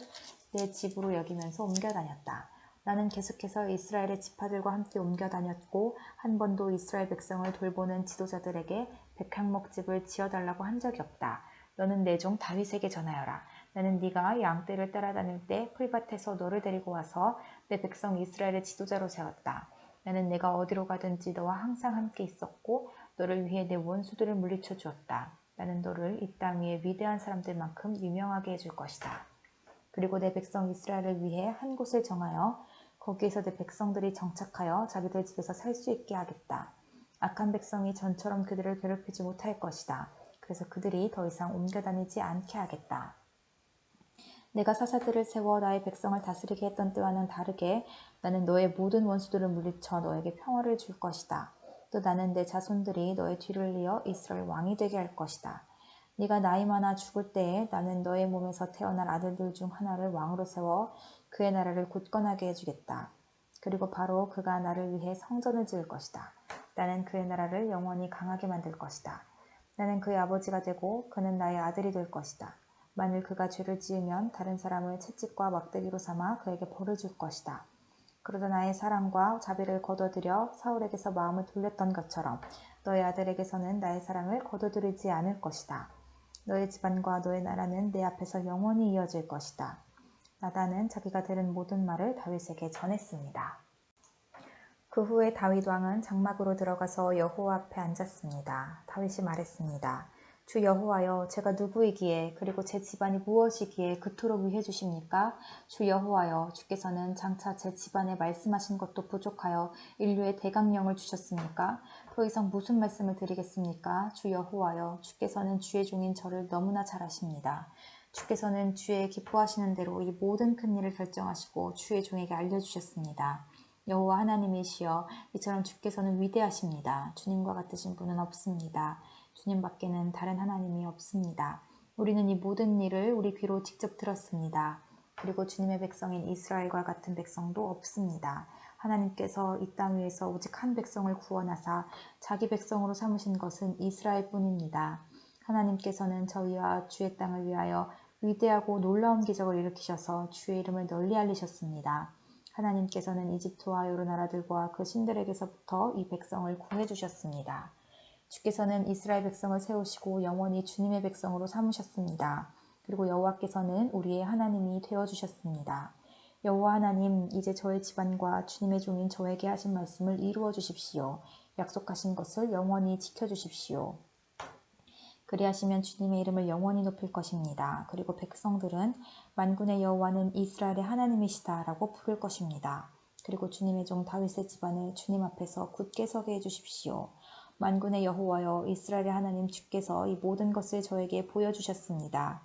내 집으로 여기면서 옮겨 다녔다. 나는 계속해서 이스라엘의 지파들과 함께 옮겨 다녔고 한 번도 이스라엘 백성을 돌보는 지도자들에게 백향목집을 지어달라고 한 적이 없다. 너는 내 종 다윗에게 전하여라. 나는 네가 양떼를 따라다닐 때 풀밭에서 너를 데리고 와서 내 백성 이스라엘의 지도자로 세웠다. 나는 내가 어디로 가든지 너와 항상 함께 있었고 너를 위해 내 원수들을 물리쳐 주었다. 나는 너를 이 땅 위에 위대한 사람들만큼 유명하게 해줄 것이다. 그리고 내 백성 이스라엘을 위해 한 곳을 정하여 거기에서 내 백성들이 정착하여 자기들 집에서 살 수 있게 하겠다. 악한 백성이 전처럼 그들을 괴롭히지 못할 것이다. 그래서 그들이 더 이상 옮겨 다니지 않게 하겠다. 내가 사사들을 세워 나의 백성을 다스리게 했던 때와는 다르게 나는 너의 모든 원수들을 물리쳐 너에게 평화를 줄 것이다. 또 나는 내 자손들이 너의 뒤를 이어 이스라엘 왕이 되게 할 것이다. 네가 나이 많아 죽을 때에 나는 너의 몸에서 태어날 아들들 중 하나를 왕으로 세워 그의 나라를 굳건하게 해주겠다. 그리고 바로 그가 나를 위해 성전을 지을 것이다. 나는 그의 나라를 영원히 강하게 만들 것이다. 나는 그의 아버지가 되고 그는 나의 아들이 될 것이다. 만일 그가 죄를 지으면 다른 사람을 채찍과 막대기로 삼아 그에게 벌을 줄 것이다. 그러다 나의 사랑과 자비를 거둬들여 사울에게서 마음을 돌렸던 것처럼 너의 아들에게서는 나의 사랑을 거둬들이지 않을 것이다. 너의 집안과 너의 나라는 내 앞에서 영원히 이어질 것이다. 나단은 자기가 들은 모든 말을 다윗에게 전했습니다. 그 후에 다윗 왕은 장막으로 들어가서 여호와 앞에 앉았습니다. 다윗이 말했습니다. 주 여호와여, 제가 누구이기에 그리고 제 집안이 무엇이기에 그토록 위해 주십니까? 주 여호와여, 주께서는 장차 제 집안에 말씀하신 것도 부족하여 인류의 대강령을 주셨습니까? 더 이상 무슨 말씀을 드리겠습니까? 주 여호와여, 주께서는 주의 종인 저를 너무나 잘 아십니다. 주께서는 주의 기뻐하시는 대로 이 모든 큰 일을 결정하시고 주의 종에게 알려주셨습니다. 여호와 하나님이시여, 이처럼 주께서는 위대하십니다. 주님과 같으신 분은 없습니다. 주님 밖에는 다른 하나님이 없습니다. 우리는 이 모든 일을 우리 귀로 직접 들었습니다. 그리고 주님의 백성인 이스라엘과 같은 백성도 없습니다. 하나님께서 이 땅 위에서 오직 한 백성을 구원하사 자기 백성으로 삼으신 것은 이스라엘뿐입니다. 하나님께서는 저희와 주의 땅을 위하여 위대하고 놀라운 기적을 일으키셔서 주의 이름을 널리 알리셨습니다. 하나님께서는 이집트와 여러 나라들과 그 신들에게서부터 이 백성을 구해주셨습니다. 주께서는 이스라엘 백성을 세우시고 영원히 주님의 백성으로 삼으셨습니다. 그리고 여호와께서는 우리의 하나님이 되어주셨습니다. 여호와 하나님, 이제 저의 집안과 주님의 종인 저에게 하신 말씀을 이루어 주십시오. 약속하신 것을 영원히 지켜주십시오. 그리하시면 주님의 이름을 영원히 높일 것입니다. 그리고 백성들은 만군의 여호와는 이스라엘의 하나님이시다 라고 부를 것입니다. 그리고 주님의 종 다윗의 집안을 주님 앞에서 굳게 서게 해주십시오. 만군의 여호와여, 이스라엘의 하나님 주께서 이 모든 것을 저에게 보여주셨습니다.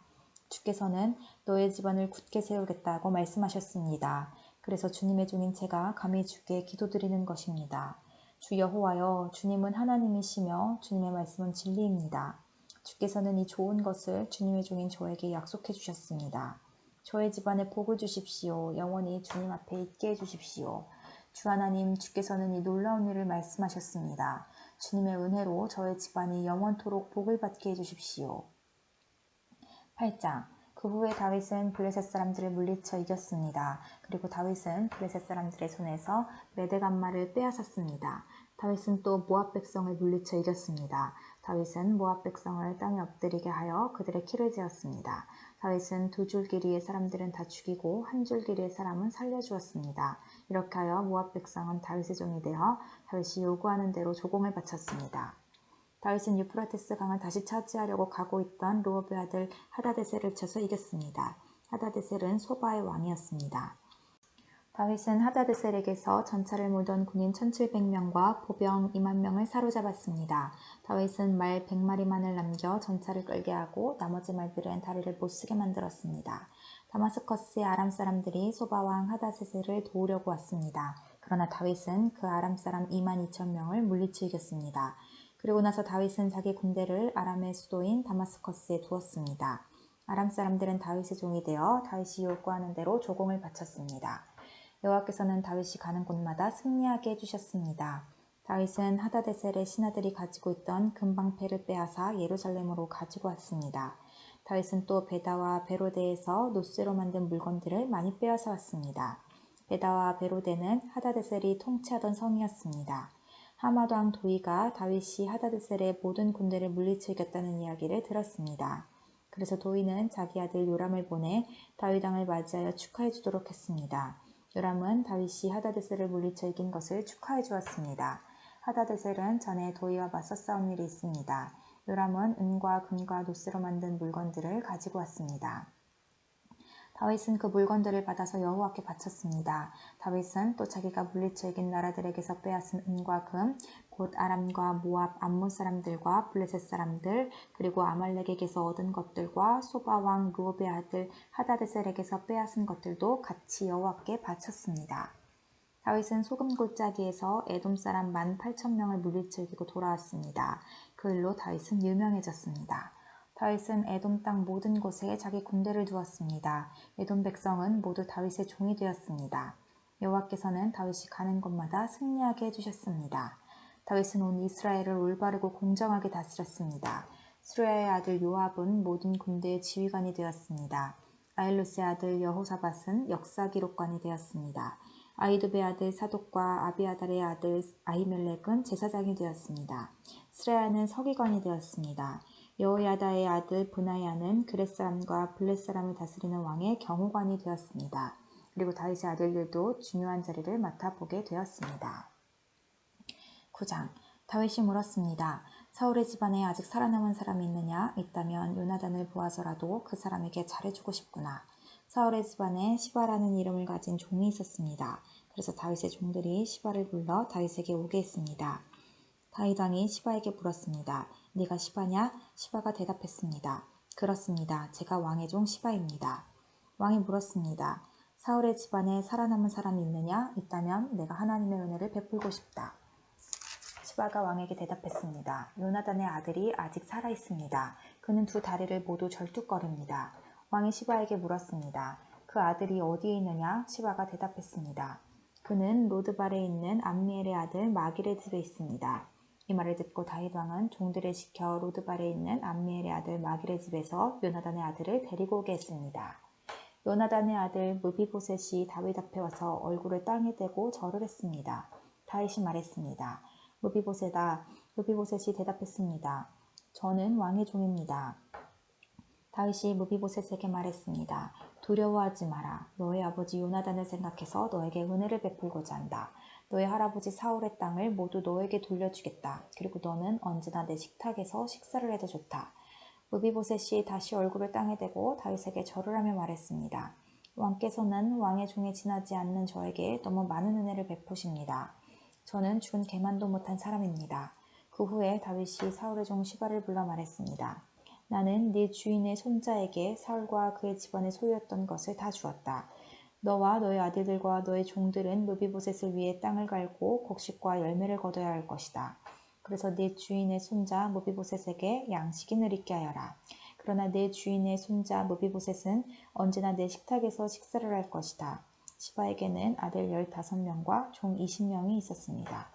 주께서는 너의 집안을 굳게 세우겠다고 말씀하셨습니다. 그래서 주님의 종인 제가 감히 주께 기도드리는 것입니다. 주 여호와여, 주님은 하나님이시며 주님의 말씀은 진리입니다. 주께서는 이 좋은 것을 주님의 종인 저에게 약속해 주셨습니다. 저의 집안에 복을 주십시오. 영원히 주님 앞에 있게 해주십시오. 주 하나님, 주께서는 이 놀라운 일을 말씀하셨습니다. 주님의 은혜로 저의 집안이 영원토록 복을 받게 해주십시오. 8장. 그 후에 다윗은 블레셋 사람들을 물리쳐 이겼습니다. 그리고 다윗은 블레셋 사람들의 손에서 메대간마를 빼앗았습니다. 다윗은 또 모압 백성을 물리쳐 이겼습니다. 다윗은 모압 백성을 땅에 엎드리게 하여 그들의 키를 재었습니다. 다윗은 두 줄 길이의 사람들은 다 죽이고 한 줄 길이의 사람은 살려주었습니다. 이렇게 하여 모압 백성은 다윗의 종이 되어 다윗이 요구하는 대로 조공을 바쳤습니다. 다윗은 유프라테스 강을 다시 차지하려고 가고 있던 르홉의 아들 하다데셀을 쳐서 이겼습니다. 하다데셀은 소바의 왕이었습니다. 다윗은 하다데셀에게서 전차를 몰던 군인 1700명과 보병 20000명을 사로잡았습니다. 다윗은 말 100마리만을 남겨 전차를 끌게 하고 나머지 말들은 다리를 못쓰게 만들었습니다. 다마스커스의 아람 사람들이 소바왕 하다데셀을 도우려고 왔습니다. 그러나 다윗은 그 아람 사람 22,000명을 물리쳐 이겼습니다. 그리고 나서 다윗은 자기 군대를 아람의 수도인 다마스커스에 두었습니다. 아람 사람들은 다윗의 종이 되어 다윗이 요구하는 대로 조공을 바쳤습니다. 여호와께서는 다윗이 가는 곳마다 승리하게 해주셨습니다. 다윗은 하다데셀의 신하들이 가지고 있던 금방패를 빼앗아 예루살렘으로 가지고 왔습니다. 다윗은 또 베다와 베로데에서 노쇠로 만든 물건들을 많이 빼앗아 왔습니다. 베다와 베로데는 하다데셀이 통치하던 성이었습니다. 하맛 왕 도이가 다윗이 하다데셀의 모든 군대를 물리쳐 이겼다는 이야기를 들었습니다. 그래서 도이는 자기 아들 요람을 보내 다윗 왕을 맞이하여 축하해 주도록 했습니다. 요람은 다윗이 하다데셀을 물리쳐 이긴 것을 축하해 주었습니다. 하다데셀은 전에 도이와 맞서 싸운 일이 있습니다. 요람은 은과 금과 노쇠로 만든 물건들을 가지고 왔습니다. 다윗은 그 물건들을 받아서 여호와께 바쳤습니다. 다윗은 또 자기가 물리쳐 이긴 나라들에게서 빼앗은 은과 금, 곧 아람과 모압, 암몬 사람들과 블레셋 사람들, 그리고 아말렉에게서 얻은 것들과 소바왕 르홉의 아들 하다데셀에게서 빼앗은 것들도 같이 여호와께 바쳤습니다. 다윗은 소금 골짜기에서 에돔 사람 18,000명을 물리쳐 이기고 돌아왔습니다. 그 일로 다윗은 유명해졌습니다. 다윗은 에돔 땅 모든 곳에 자기 군대를 두었습니다. 에돔 백성은 모두 다윗의 종이 되었습니다. 여호와께서는 다윗이 가는 곳마다 승리하게 해주셨습니다. 다윗은 온 이스라엘을 올바르고 공정하게 다스렸습니다. 스루야의 아들 요압은 모든 군대의 지휘관이 되었습니다. 아일루스의 아들 여호사밧은 역사 기록관이 되었습니다. 아히두베의 아들 사독과 아비아달의 아들 아히멜렉은 제사장이 되었습니다. 스레야는 서기관이 되었습니다. 여호야다의 아들 브나야는 그렛 사람과 블렛 사람을 다스리는 왕의 경호관이 되었습니다. 그리고 다윗의 아들들도 중요한 자리를 맡아보게 되었습니다. 9장. 다윗이 물었습니다. 사울의 집안에 아직 살아남은 사람이 있느냐? 있다면 요나단을 보아서라도 그 사람에게 잘해주고 싶구나. 사울의 집안에 시바라는 이름을 가진 종이 있었습니다. 그래서 다윗의 종들이 시바를 불러 다윗에게 오게 했습니다. 다윗 왕이 시바에게 물었습니다. 네가 시바냐? 시바가 대답했습니다. 그렇습니다. 제가 왕의 종 시바입니다. 왕이 물었습니다. 사울의 집안에 살아남은 사람이 있느냐? 있다면 내가 하나님의 은혜를 베풀고 싶다. 시바가 왕에게 대답했습니다. 요나단의 아들이 아직 살아있습니다. 그는 두 다리를 모두 절뚝거립니다. 왕이 시바에게 물었습니다. 그 아들이 어디에 있느냐? 시바가 대답했습니다. 그는 로드발에 있는 암미엘의 아들 마길의 집에 있습니다. 이 말을 듣고 다윗 왕은 종들을 시켜 로드발에 있는 암미엘의 아들 마길의 집에서 요나단의 아들을 데리고 오게 했습니다. 요나단의 아들 무비보셋이 다윗 앞에 와서 얼굴을 땅에 대고 절을 했습니다. 다윗이 말했습니다. 무비보셋아. 무비보셋이 대답했습니다. 저는 왕의 종입니다. 다윗이 무비보셋에게 말했습니다. 두려워하지 마라. 너의 아버지 요나단을 생각해서 너에게 은혜를 베풀고자 한다. 너의 할아버지 사울의 땅을 모두 너에게 돌려주겠다. 그리고 너는 언제나 내 식탁에서 식사를 해도 좋다. 무비보셋이 다시 얼굴을 땅에 대고 다윗에게 절을 하며 말했습니다. 왕께서는 왕의 종에 지나지 않는 저에게 너무 많은 은혜를 베푸십니다. 저는 죽은 개만도 못한 사람입니다. 그 후에 다윗이 사울의 종 시바를 불러 말했습니다. 나는 네 주인의 손자에게 사울과 그의 집안의 소유였던 것을 다 주었다. 너와 너의 아들들과 너의 종들은 무비보셋을 위해 땅을 갈고 곡식과 열매를 거둬야 할 것이다. 그래서 네 주인의 손자 무비보셋에게 양식인을 있게 하여라. 그러나 내 주인의 손자 무비보셋은 언제나 내 식탁에서 식사를 할 것이다. 시바에게는 아들 15명과 종 20명이 있었습니다.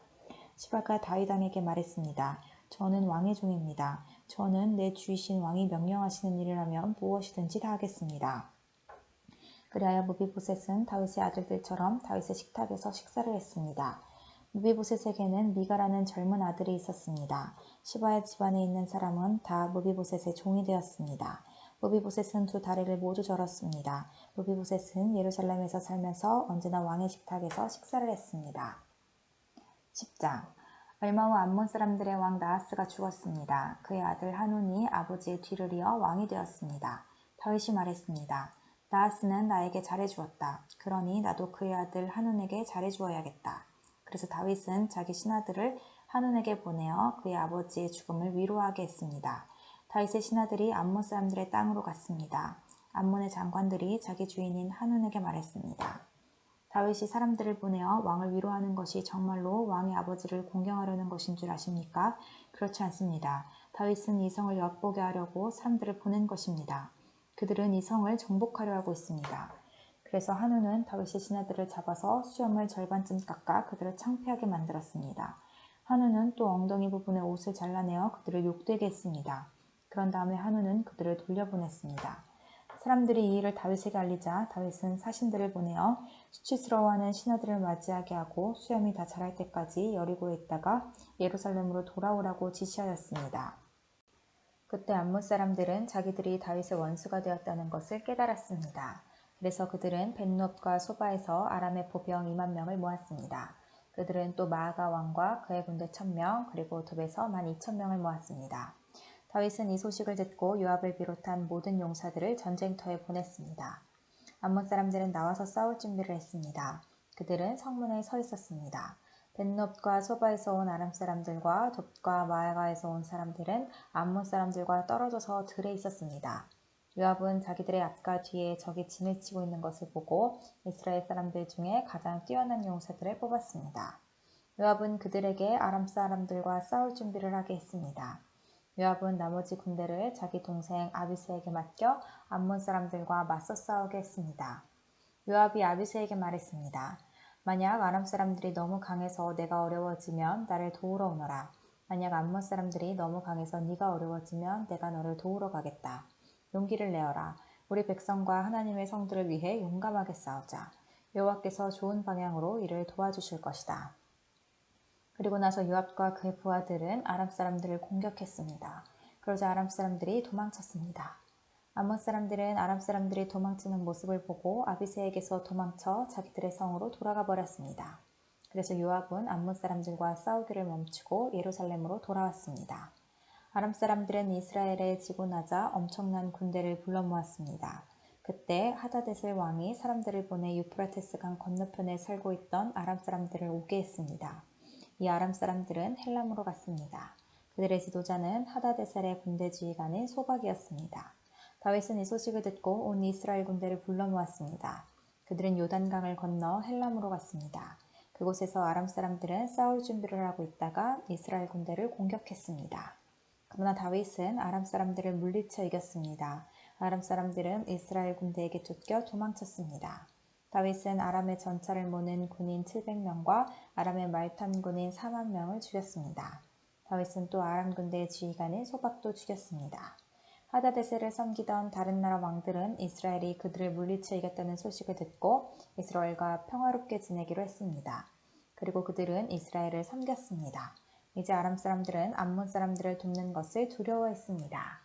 시바가 다윗 왕에게 말했습니다. 저는 왕의 종입니다. 저는 내 주이신 왕이 명령하시는 일을 하면 무엇이든지 다 하겠습니다. 그리하여 무비보셋은 다윗의 아들들처럼 다윗의 식탁에서 식사를 했습니다. 무비보셋에게는 미가라는 젊은 아들이 있었습니다. 시바의 집안에 있는 사람은 다 무비보셋의 종이 되었습니다. 무비보셋은 두 다리를 모두 절었습니다. 무비보셋은 예루살렘에서 살면서 언제나 왕의 식탁에서 식사를 했습니다. 10장. 얼마 후 암몬 사람들의 왕 나하스가 죽었습니다. 그의 아들 한운이 아버지의 뒤를 이어 왕이 되었습니다. 다윗이 말했습니다. 나하스는 나에게 잘해주었다. 그러니 나도 그의 아들 한운에게 잘해주어야겠다. 그래서 다윗은 자기 신하들을 한운에게 보내어 그의 아버지의 죽음을 위로하게 했습니다. 다윗의 신하들이 암몬 사람들의 땅으로 갔습니다. 암몬의 장관들이 자기 주인인 한운에게 말했습니다. 다윗이 사람들을 보내어 왕을 위로하는 것이 정말로 왕의 아버지를 공경하려는 것인 줄 아십니까? 그렇지 않습니다. 다윗은 이 성을 엿보게 하려고 사람들을 보낸 것입니다. 그들은 이 성을 정복하려 하고 있습니다. 그래서 한우는 다윗의 신하들을 잡아서 수염을 절반쯤 깎아 그들을 창피하게 만들었습니다. 한우는 또 엉덩이 부분의 옷을 잘라내어 그들을 욕되게 했습니다. 그런 다음에 한우는 그들을 돌려보냈습니다. 사람들이 이 일을 다윗에게 알리자 다윗은 사신들을 보내어 수치스러워하는 신하들을 맞이하게 하고 수염이 다 자랄 때까지 여리고에 있다가 예루살렘으로 돌아오라고 지시하였습니다. 그때 암몬 사람들은 자기들이 다윗의 원수가 되었다는 것을 깨달았습니다. 그래서 그들은 벳롭과 소바에서 아람의 보병 2만 명을 모았습니다. 그들은 또 마아가 왕과 그의 군대 1000명 그리고 톱에서 12,000명을 모았습니다. 다윗은 이 소식을 듣고 요압을 비롯한 모든 용사들을 전쟁터에 보냈습니다. 암몬 사람들은 나와서 싸울 준비를 했습니다. 그들은 성문에 서 있었습니다. 벳롭과 소바에서 온 아람 사람들과 돛과 마아가에서 온 사람들은 암몬 사람들과 떨어져서 들에 있었습니다. 요압은 자기들의 앞과 뒤에 적이 진을 치고 있는 것을 보고 이스라엘 사람들 중에 가장 뛰어난 용사들을 뽑았습니다. 요압은 그들에게 아람 사람들과 싸울 준비를 하게 했습니다. 요압은 나머지 군대를 자기 동생 아비새에게 맡겨 암몬 사람들과 맞서 싸우게 했습니다. 요압이 아비새에게 말했습니다. 만약 아람 사람들이 너무 강해서 내가 어려워지면 나를 도우러 오너라. 만약 암몬 사람들이 너무 강해서 네가 어려워지면 내가 너를 도우러 가겠다. 용기를 내어라. 우리 백성과 하나님의 성들을 위해 용감하게 싸우자. 여호와께서 좋은 방향으로 이를 도와주실 것이다. 그리고 나서 요압과 그의 부하들은 아람 사람들을 공격했습니다. 그러자 아람 사람들이 도망쳤습니다. 암몬 사람들은 아람 사람들이 도망치는 모습을 보고 아비새에게서 도망쳐 자기들의 성으로 돌아가 버렸습니다. 그래서 요압은 암몬 사람들과 싸우기를 멈추고 예루살렘으로 돌아왔습니다. 아람 사람들은 이스라엘에 지고 나자 엄청난 군대를 불러 모았습니다. 그때 하다데셀 왕이 사람들을 보내 유프라테스 강 건너편에 살고 있던 아람 사람들을 오게 했습니다. 이 아람 사람들은 헬람으로 갔습니다. 그들의 지도자는 하다데셀의 군대 지휘관인 소박이었습니다. 다윗은 이 소식을 듣고 온 이스라엘 군대를 불러 모았습니다. 그들은 요단강을 건너 헬람으로 갔습니다. 그곳에서 아람 사람들은 싸울 준비를 하고 있다가 이스라엘 군대를 공격했습니다. 그러나 다윗은 아람 사람들을 물리쳐 이겼습니다. 아람 사람들은 이스라엘 군대에게 쫓겨 도망쳤습니다. 다윗은 아람의 전차를 모는 군인 700명과 아람의 말탄 군인 4만 명을 죽였습니다. 다윗은 또 아람 군대의 지휘관인 소박도 죽였습니다. 하다데셀을 섬기던 다른 나라 왕들은 이스라엘이 그들을 물리쳐 이겼다는 소식을 듣고 이스라엘과 평화롭게 지내기로 했습니다. 그리고 그들은 이스라엘을 섬겼습니다. 이제 아람 사람들은 암몬 사람들을 돕는 것을 두려워했습니다.